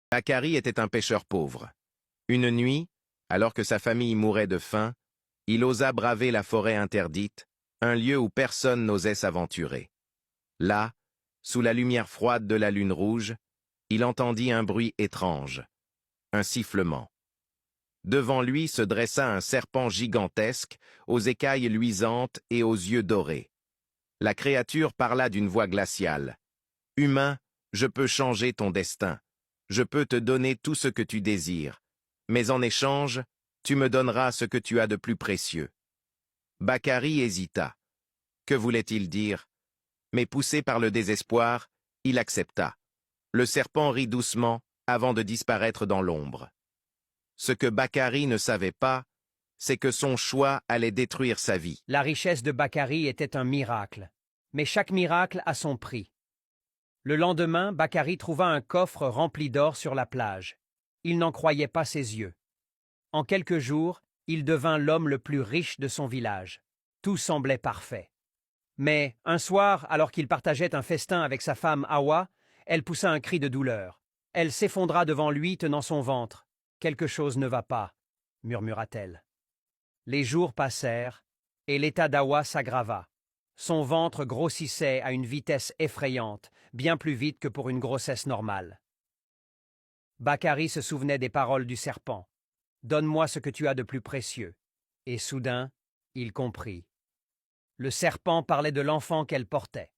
Bakari était un pêcheur pauvre. Une nuit, alors que sa famille mourait de faim, il osa braver la forêt interdite, un lieu où personne n'osait s'aventurer. Là, sous la lumière froide de la lune rouge, il entendit un bruit étrange, un sifflement. Devant lui se dressa un serpent gigantesque, aux écailles luisantes et aux yeux dorés. La créature parla d'une voix glaciale. « Humain, je peux changer ton destin. Je peux te donner tout ce que tu désires. Mais en échange, tu me donneras ce que tu as de plus précieux. » Bakari hésita. Que voulait-il dire? Mais poussé par le désespoir, il accepta. Le serpent rit doucement avant de disparaître dans l'ombre. Ce que Bakari ne savait pas, c'est que son choix allait détruire sa vie. La richesse de Bakari était un miracle, mais chaque miracle a son prix. Le lendemain, Bakari trouva un coffre rempli d'or sur la plage. Il n'en croyait pas ses yeux. En quelques jours, il devint l'homme le plus riche de son village. Tout semblait parfait. Mais, un soir, alors qu'il partageait un festin avec sa femme Hawa, elle poussa un cri de douleur. Elle s'effondra devant lui, tenant son ventre. « Quelque chose ne va pas », murmura-t-elle. Les jours passèrent, et l'état d'Hawa s'aggrava. Son ventre grossissait à une vitesse effrayante, bien plus vite que pour une grossesse normale. Bakari se souvenait des paroles du serpent. « Donne-moi ce que tu as de plus précieux. » Et soudain, il comprit. Le serpent parlait de l'enfant qu'elle portait.